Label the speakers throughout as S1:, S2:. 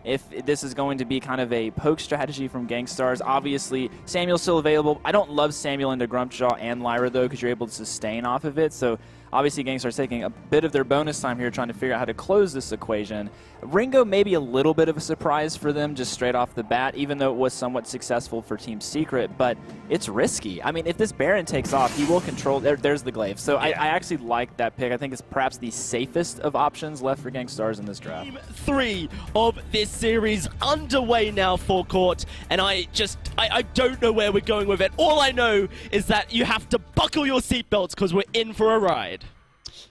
S1: if this is going to be kind of a poke strategy from Gankstars. Obviously, Samuel's still available. I don't love Samuel into Grumpjaw and Lyra, though, because you're able to sustain off of it. So obviously, Gankstars taking a bit of their bonus time here trying to figure out how to close this equation. Ringo may be a little bit of a surprise for them just straight off the bat, even though it was somewhat successful for Team Secret, but it's risky. I mean, if this Baron takes off, he will control. There's the glaive. So I actually like that pick. I think it's perhaps the safest of options left for Gankstars in this draft.
S2: Game 3 of this series underway now, Forecourt, and I don't know where we're going with it. All I know is that you have to buckle your seatbelts because we're in for a ride.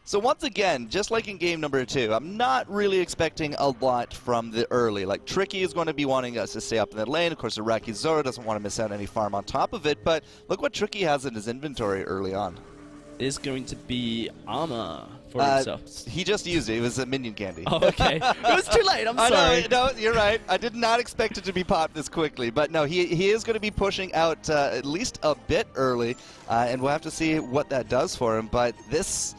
S3: So once again, just like in game number 2, I'm not really expecting a lot from the early. Like, Tricky is going to be wanting us to stay up in the lane. Of course, Iraqi Zora doesn't want to miss out any farm on top of it, but look what Tricky has in his inventory early on.
S2: It is going to be armor for himself.
S3: He just used it. It was a minion candy.
S2: Oh, okay. It was too late. I'm sorry.
S3: No, you're right. I did not expect it to be popped this quickly. But no, he is going to be pushing out at least a bit early, and we'll have to see what that does for him. But this...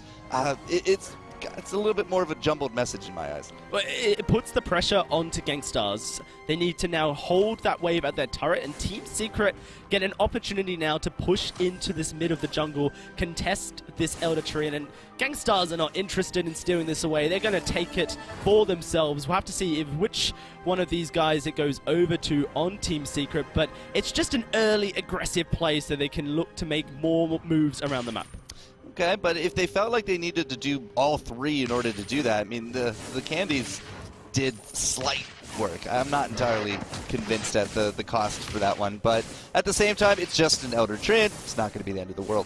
S3: it's a little bit more of a jumbled message in my eyes.
S2: Well, it puts the pressure onto Gankstars. They need to now hold that wave at their turret, and Team Secret get an opportunity now to push into this mid of the jungle, contest this Elder Tree, and Gankstars are not interested in stealing this away. They're going to take it for themselves. We'll have to see which one of these guys it goes over to on Team Secret, but it's just an early aggressive play so they can look to make more moves around the map.
S3: Okay, but if they felt like they needed to do all three in order to do that, I mean, the candies did slight work. I'm not entirely convinced at the cost for that one, but at the same time, it's just an Elder Tree. It's not going to be the end of the world.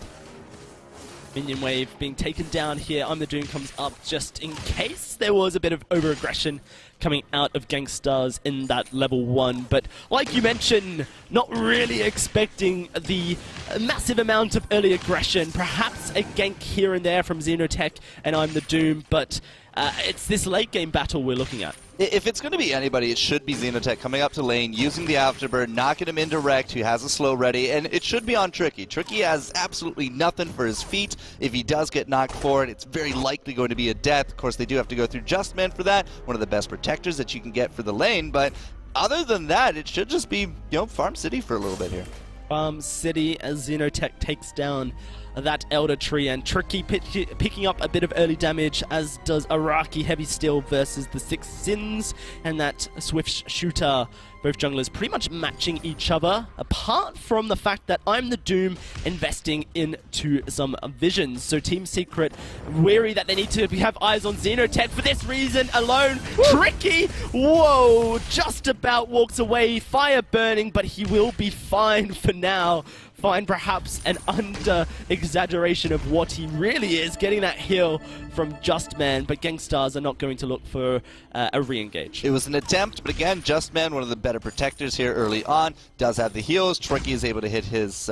S2: Minion wave being taken down here. I'm the Doom comes up just in case there was a bit of over-aggression coming out of Gankstars in that level 1. But like you mentioned, not really expecting the massive amount of early aggression. Perhaps a gank here and there from Xenotech and I'm the Doom, but it's this late game battle we're looking at.
S3: If it's going to be anybody, it should be Xenotech coming up to lane, using the Afterbird, knocking him indirect, who has a slow ready, and it should be on Tricky. Tricky has absolutely nothing for his feet. If he does get knocked forward, it's very likely going to be a death. Of course, they do have to go through Justman for that, one of the best protectors that you can get for the lane, but other than that, it should just be, Farm City for a little bit here.
S2: Farm City as Xenotech takes down that Elder Tree, and Tricky picking up a bit of early damage, as does Iraqi Heavy Steel versus the Six Sins and that Swift Shooter. Both junglers pretty much matching each other, apart from the fact that I'm the Doom investing into some visions. So Team Secret weary that they need to have eyes on Xenotech for this reason alone. Tricky, whoa, just about walks away, fire burning, but he will be fine for now. Find perhaps an under-exaggeration of what he really is, getting that heal from Justman, but Gankstars are not going to look for a re-engage.
S3: It was an attempt, but again, Justman, one of the better protectors here early on, does have the heals. Tricky is able to hit his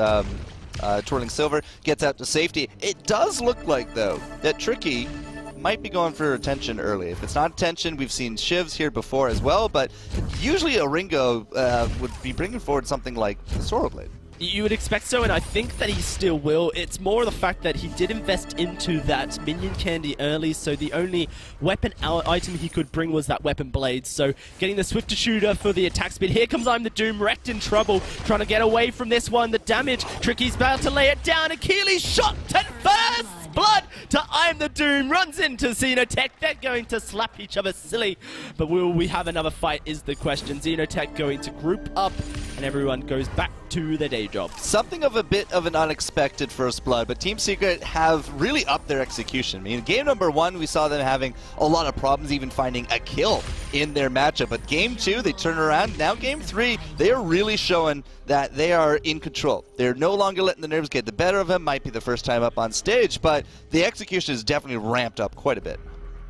S3: Twirling Silver, gets out to safety. It does look like, though, that Tricky might be going for attention early. If it's not attention, we've seen Shivs here before as well, but usually a Ringo would be bringing forward something like the Sorrow Blade.
S2: You would expect so, and I think that he still will. It's more the fact that he did invest into that minion candy early, so the only weapon item he could bring was that weapon blade. So getting the Swifter Shooter for the attack speed. Here comes I'm the Doom, wrecked in trouble, trying to get away from this one. The damage, Tricky's about to lay it down. Achilles shot at first! Blood to I'm the Doom, runs into Xenotech. They're going to slap each other silly, but will we have another fight is the question. Xenotech going to group up, and everyone goes back to their day job.
S3: Something of a bit of an unexpected first blood, but Team Secret have really upped their execution. I mean, in game number 1, we saw them having a lot of problems even finding a kill in their matchup, but game 2, they turn around. Now game 3, they are really showing that they are in control. They're no longer letting the nerves get the better of them. Might be the first time up on stage, but the execution is definitely ramped up quite a bit.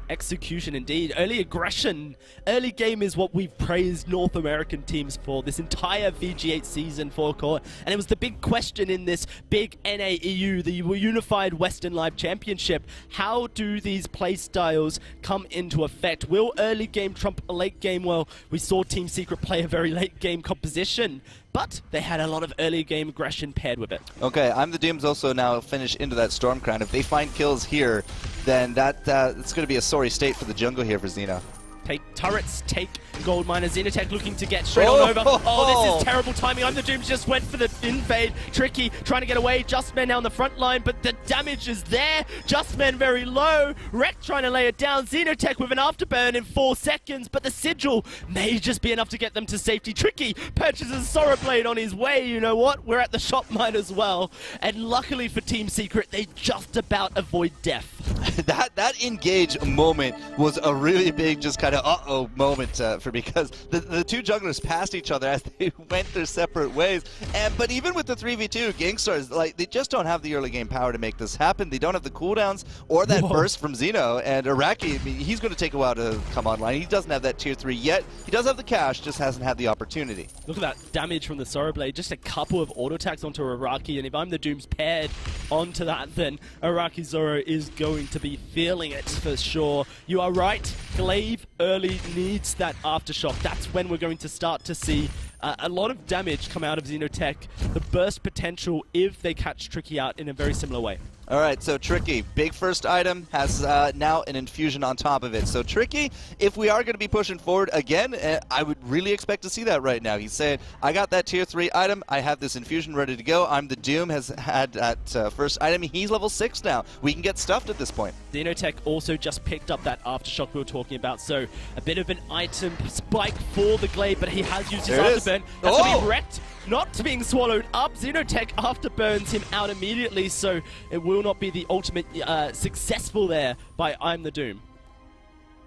S2: Execution indeed. Early aggression. Early game is what we've praised North American teams for this entire VG8 season Forecourt. And it was the big question in this big NAEU, the Unified Western Live Championship. How do these play styles come into effect? Will early game trump a late game? Well, we saw Team Secret play a very late game composition, but they had a lot of early game aggression paired with it.
S3: Okay, I'm the Dooms also now finish into that Storm Crown. If they find kills here, then it's going to be a sorry state for the jungle here for Xeno.
S2: Take turrets, take gold miner. Xenotech looking to get straight on over. Oh, this is terrible timing. I'm the Doom just went for the invade. Tricky trying to get away. Justman now on the front line, but the damage is there. Justman very low. Wreck trying to lay it down. Xenotech with an afterburn in 4 seconds, but the sigil may just be enough to get them to safety. Tricky purchases Sorrow Blade on his way. You know what? We're at the shop mine as well. And luckily for Team Secret, they just about avoid death.
S3: that engage moment was a really big just kind of uh-oh moment for because the two jugglers passed each other as they went their separate ways. But even with the 3v2, Gankstars, like, they just don't have the early game power to make this happen. They don't have the cooldowns or that burst from Xeno. And Iraqi, I mean, he's going to take a while to come online. He doesn't have that tier 3 yet. He does have the cash, just hasn't had the opportunity.
S2: Look at that damage from the Sorrow Blade. Just a couple of auto attacks onto Iraqi, and if I'm the Dooms paired onto that, then Iraqi Zoro is going to be feeling it for sure. You are right, Glaive early needs that aftershock. That's when we're going to start to see a lot of damage come out of Xenotech. The burst potential if they catch Tricky out in a very similar way.
S3: All right, so Tricky, big first item, has now an infusion on top of it. So Tricky, if we are going to be pushing forward again, I would really expect to see that right now. He's saying, I got that tier 3 item, I have this infusion ready to go. I'm the Doom, has had that first item. He's level 6 now. We can get stuffed at this point.
S2: Xenotech also just picked up that aftershock we were talking about, so a bit of an item spike for the Glaive, but he has used his afterburn. That's going to be wrecked. Not being swallowed up. Xenotech afterburns him out immediately, so it will not be the ultimate successful there by I'm the Doom.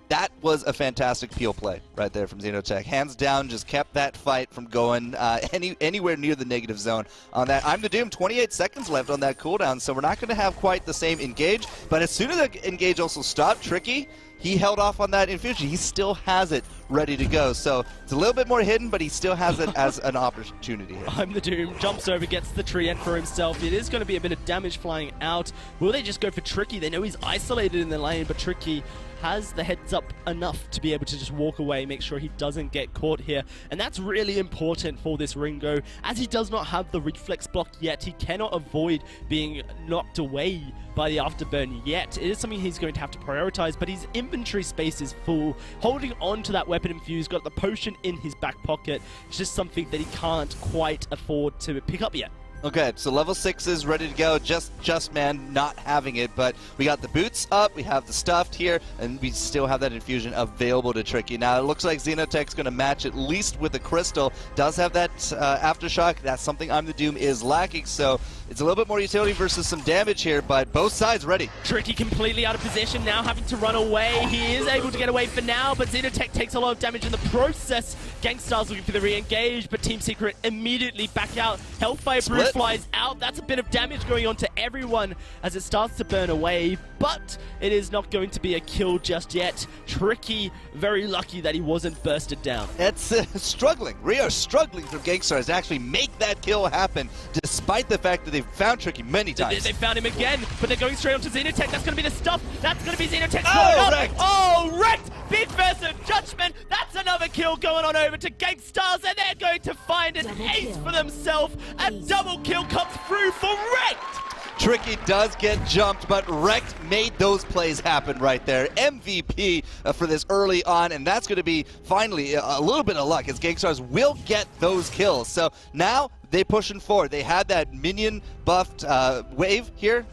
S3: That was a fantastic peel play right there from Xenotech. Hands down, just kept that fight from going anywhere near the negative zone on that. I'm the Doom, 28 seconds left on that cooldown, so we're not going to have quite the same engage. But as soon as that engage also stopped, Tricky, he held off on that infusion. He still has it ready to go. So it's a little bit more hidden, but he still has it as an opportunity here.
S2: I'm the Doom, jumps over, gets the tree end for himself. It is going to be a bit of damage flying out. Will they just go for Tricky? They know he's isolated in the lane, but Tricky has the heads up enough to be able to just walk away, make sure he doesn't get caught here. And that's really important for this Ringo. As he does not have the reflex block yet, he cannot avoid being knocked away by the afterburn yet. It is something he's going to have to prioritize, but his inventory space is full. Holding on to that weapon infused, got the potion in his back pocket. It's just something that he can't quite afford to pick up yet.
S3: Okay, so level 6 is ready to go. Just man not having it, but we got the boots up, we have the stuffed here, and we still have that infusion available to Tricky. Now it looks like Xenotech's going to match at least with the crystal. Does have that aftershock. That's something I'm the Doom is lacking, so it's a little bit more utility versus some damage here, but both sides ready.
S2: Tricky completely out of position now, having to run away. He is able to get away for now, but Xenotech takes a lot of damage in the process. Gankstars looking for the re-engage, but Team Secret immediately back out. Hellfire Brew flies out. That's a bit of damage going on to everyone as it starts to burn away, but it is not going to be a kill just yet. Tricky, very lucky that he wasn't bursted down.
S3: It's struggling. We are struggling from Gankstars to actually make that kill happen, despite the fact that they've found Tricky many times.
S2: They found him again, but they're going straight onto Xenotech. That's going to be the stuff. That's going to be Xenotech.
S3: Wrecked.
S2: Oh, wrecked! Big versus Judgment. That's another kill going on over to Gankstars, and they're going to find an ace for themselves. A double kill comes through for Wrecked.
S3: Tricky does get jumped, but Wrecked made those plays happen right there. MVP for this early on, and that's going to be finally a little bit of luck as Gankstars will get those kills. So now they pushing forward. They had that minion buffed wave here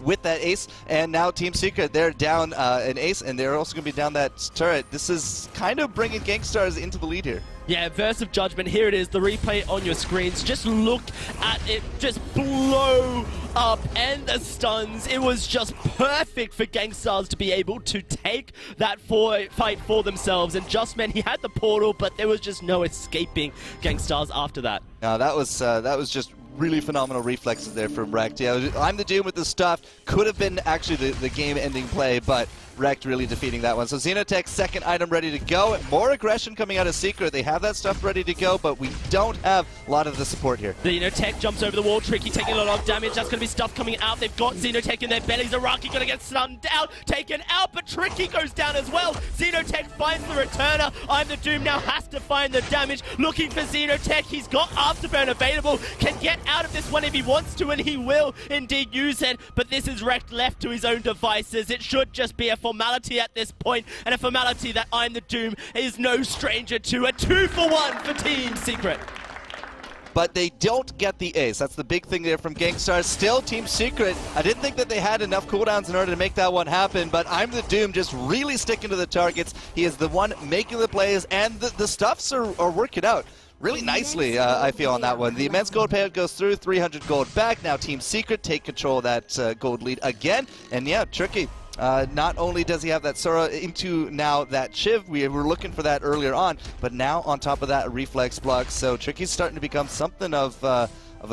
S3: with that ace, and now Team Secret, they're down an ace, and they're also going to be down that turret. This is kind of bringing Gankstars into the lead here.
S2: Yeah, Verse of Judgment, here it is, the replay on your screens. Just look at it just blow up, and the stuns. It was just perfect for Gankstars to be able to take that fight for themselves. And Justman, he had the portal, but there was just no escaping Gankstars after that.
S3: Now that was just really phenomenal reflexes there from Wrecked. Yeah, I'm the Doom with the stuff. Could have been actually the game-ending play, but Wrecked really defeating that one. So Xenotech's second item ready to go. More aggression coming out of Secret. They have that stuff ready to go, but we don't have a lot of the support here.
S2: Xenotech jumps over the wall. Tricky taking a lot of damage. That's going to be stuff coming out. They've got Xenotech in their bellies. Araki going to get stunned down, taken out, but Tricky goes down as well. Xenotech finds the returner. I'm the Doom now has to find the damage. Looking for Xenotech. He's got Afterburn available. Can get out of this one if he wants to, and he will indeed use it. But this is Wrecked left to his own devices. It should just be a formality at this point, and a formality that I'm the Doom is no stranger to. A 2-for-1 for Team Secret.
S3: But they don't get the ace. That's the big thing there from Gankstars. Still, Team Secret, I didn't think that they had enough cooldowns in order to make that one happen, but I'm the Doom just really sticking to the targets. He is the one making the plays, and the stuffs are working out really nicely, I feel, on that one. The immense gold payout goes through, 300 gold back. Now Team Secret take control of that gold lead again. And yeah, Tricky. Not only does he have that Sora into now that Shiv, we were looking for that earlier on, but now on top of that, reflex block. So Tricky's starting to become something of a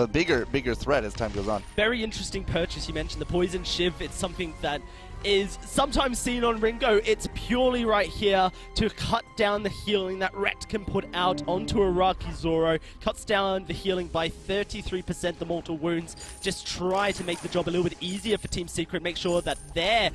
S3: bigger threat as time goes on.
S2: Very interesting purchase. You mentioned the Poison Shiv. It's something that is sometimes seen on Ringo. It's purely right here to cut down the healing that Rekt can put out onto Araki Zoro. Cuts down the healing by 33%, the mortal wounds. Just try to make the job a little bit easier for Team Secret. Make sure that their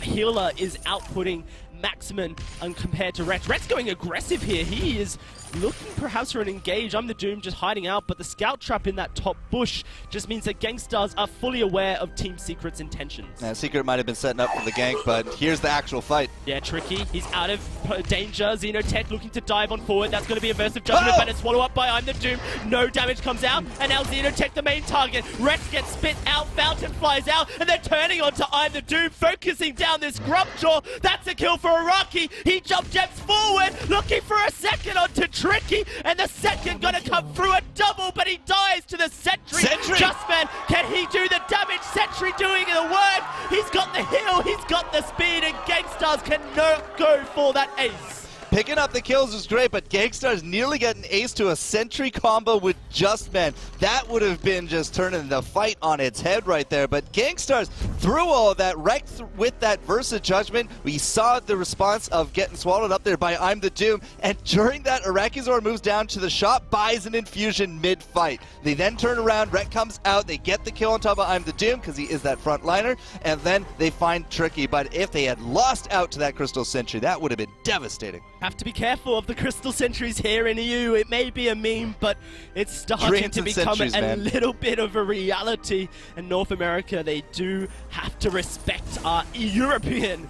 S2: healer is outputting maximum compared to Rekt. Rekt's going aggressive here. He is looking perhaps for an engage. I'm the Doom just hiding out, but the scout trap in that top bush just means that Gankstars are fully aware of Team Secret's intentions.
S3: Yeah, Secret might have been setting up for the gank, but here's the actual fight.
S2: Yeah, Tricky. He's out of danger. Xenotech looking to dive on forward. That's going to be a burst of judgment, but it's swallowed up by I'm the Doom. No damage comes out, and now Xenotech the main target. Rekt gets spit out, Fountain flies out, and they're turning onto I'm the Doom, focusing down this Grumpjaw. That's a kill for Araki. He jump jets forward, looking for a second onto Tricky, and the second gonna come through a double, but he dies to the Sentry. Justman, can he do the damage? Sentry doing the work. He's got the heal, he's got the speed, and Gankstars cannot go for that ace.
S3: Picking up the kills was great, but Gankstars nearly got an ace to a Sentry combo with Justman. That would have been just turning the fight on its head right there. But Gankstars, through all of that, Rekt with that Versa Judgment, we saw the response of getting swallowed up there by I'm the Doom. And during that, Arakizor moves down to the shop, buys an infusion mid-fight. They then turn around, Rekt comes out, they get the kill on top of I'm the Doom because he is that front liner, and then they find Tricky. But if they had lost out to that Crystal Sentry, that would have been devastating.
S2: Have to be careful of the Crystal Sentries here in EU. It may be a meme, but it's starting to become a little bit of a reality. In North America, they do have to respect our European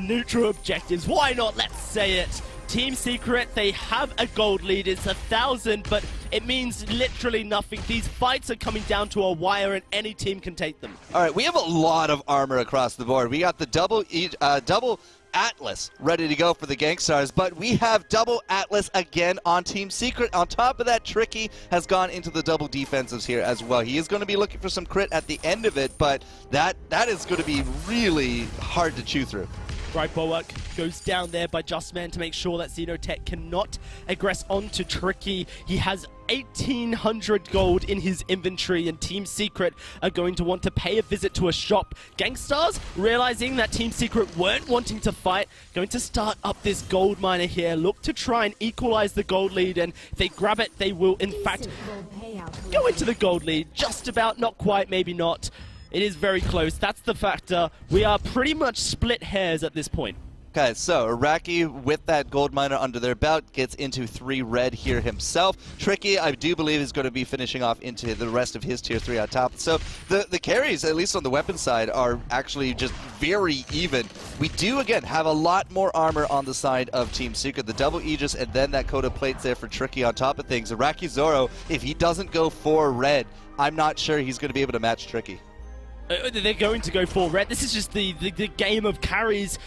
S2: neutral objectives. Why not? Let's say it. Team Secret, they have a gold lead. It's 1,000, but it means literally nothing. These fights are coming down to a wire, and any team can take them.
S3: All right, we have a lot of armor across the board. We got the double Atlas ready to go for the Gankstars, but we have double Atlas again on Team Secret. On top of that, Tricky has gone into the double defensives here as well. He is going to be looking for some crit at the end of it, but that is going to be really hard to chew through.
S2: Right, Bulwark goes down there by Justman to make sure that Xenotech cannot aggress onto Tricky. He has 1,800 gold in his inventory, and Team Secret are going to want to pay a visit to a shop. Gankstars, realizing that Team Secret weren't wanting to fight, going to start up this gold miner here, look to try and equalize the gold lead, and if they grab it, they will in fact go into the gold lead. Just about, not quite, maybe not. It is very close. That's the factor. We are pretty much split hairs at this point.
S3: Okay, so Araki with that gold miner under their belt gets into 3 red here himself. Tricky, I do believe, is going to be finishing off into the rest of his tier 3 on top. So the carries, at least on the weapon side, are actually just very even. We do, again, have a lot more armor on the side of Team Secret. The double Aegis and then that coat of plates there for Tricky on top of things. Araki Zoro, if he doesn't go 4 red, I'm not sure he's going to be able to match Tricky.
S2: They're going to go for red. This is just the game of carries.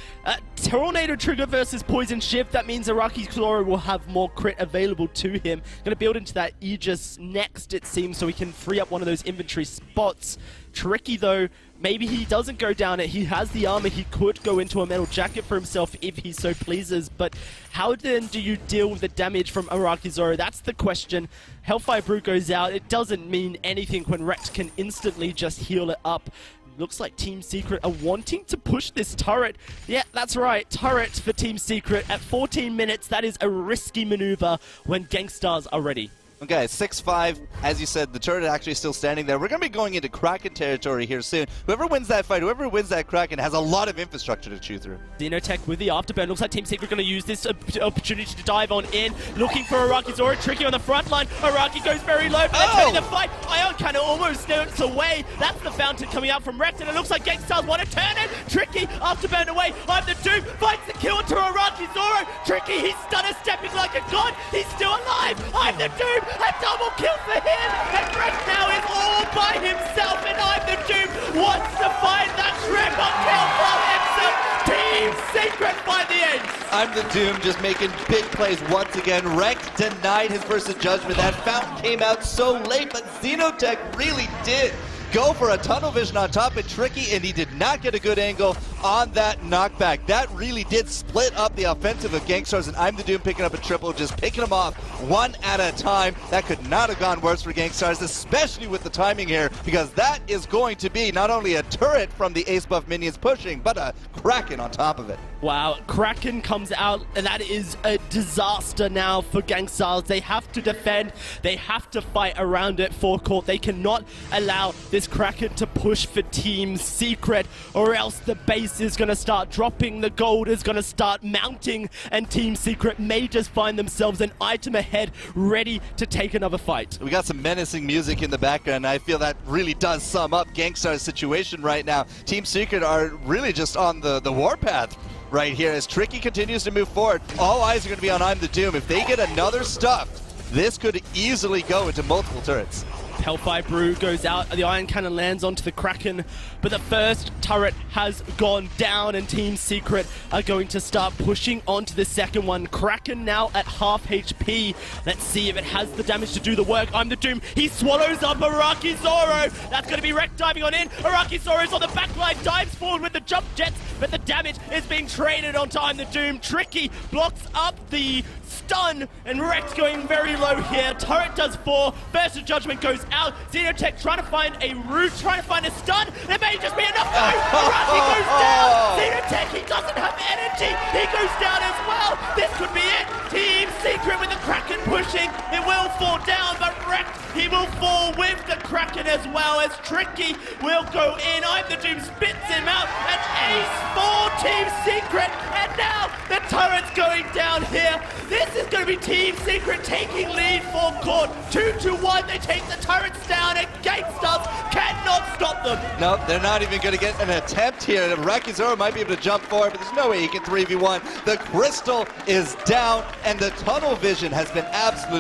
S2: Tornado Trigger versus Poison Shift. That means Araki Zoro will have more crit available to him. Going to build into that Aegis next, it seems, so he can free up one of those inventory spots. Tricky, though, maybe he doesn't go down it. He has the armor. He could go into a metal jacket for himself if he so pleases. But how then do you deal with the damage from Araki Zoro? That's the question. Hellfire Brute goes out. It doesn't mean anything when Rekt can instantly just heal it up. Looks like Team Secret are wanting to push this turret. Yeah, that's right. Turret for Team Secret at 14 minutes. That is a risky maneuver when Gankstars are ready.
S3: Okay, 6-5. As you said, the turret actually still standing there. We're going to be going into Kraken territory here soon. Whoever wins that fight, whoever wins that Kraken has a lot of infrastructure to chew through.
S2: Xenotech with the afterburn. Looks like Team Secret going to use this opportunity to dive on in. Looking for Araki Zora. Tricky on the front line. Araki goes very low, but they're taking the fight. Ion Cannon almost knows away. That's the fountain coming out from Rex, and it looks like Gankstars want to turn it. Tricky, afterburn away. I'm the Doom. Finds the kill to Araki Zora. Tricky, he's stunner stepping like a god. He's still alive. I'm the Doom. A double kill for him. And Rex now is all by himself, and I'm the Doom wants to find that triple kill for himself. Team Secret find the end.
S3: I'm the Doom just making big plays once again. Rex denied his versus Judgment. That fountain came out so late, but Xenotech really did go for a tunnel vision on top of Tricky, and he did not get a good angle on that knockback. That really did split up the offensive of Gankstars, and I'm the Doom picking up a triple, just picking them off one at a time. That could not have gone worse for Gankstars, especially with the timing here, because that is going to be not only a turret from the Ace Buff minions pushing, but a Kraken on top of it.
S2: Wow, Kraken comes out, and that is a disaster now for Gankstars. They have to defend, they have to fight around it forecourt. They cannot allow this Kraken to push for Team Secret, or else the base is going to start dropping, the gold is going to start mounting, and Team Secret may just find themselves an item ahead, ready to take another fight.
S3: We got some menacing music in the background, and I feel that really does sum up Gankstars' situation right now. Team Secret are really just on the warpath right here as Tricky continues to move forward. All eyes are going to be on I'm the Doom. If they get another stuff, this could easily go into multiple turrets.
S2: Hellfire Brew goes out, the Iron Cannon lands onto the Kraken, but the first turret has gone down, and Team Secret are going to start pushing onto the second one. Kraken now at half HP. Let's see if it has the damage to do the work. I'm the Doom. He swallows up Araki Zoro. That's going to be Wreck diving on in. Araki Zoro's on the back line, dives forward with the jump jets, but the damage is being traded onto I'm the Doom. Tricky blocks up the stun, and Rex going very low here. Turret does 4. Versus Judgment goes out. Xenotech trying to find a root, trying to find a stun. It may just be enough. No! Araki goes down. Xenotech, he doesn't have energy. He goes down as well. This could be it. Team Secret with the Kraken pushing. It will fall down, but Rex, he will fall with the Kraken as well, as Tricky will go in. I'm the Doom spits him out. An ace for Team Secret. And now the turret's going down here. This is going to be Team Secret taking lead for court. 2-1. They take the turrets down, and Gankstars cannot stop them.
S3: Nope, they're not even going to get an attempt here. Araki Zoro might be able to jump forward, but there's no way he can 3v1. The crystal is down, and the tunnel vision has been absolutely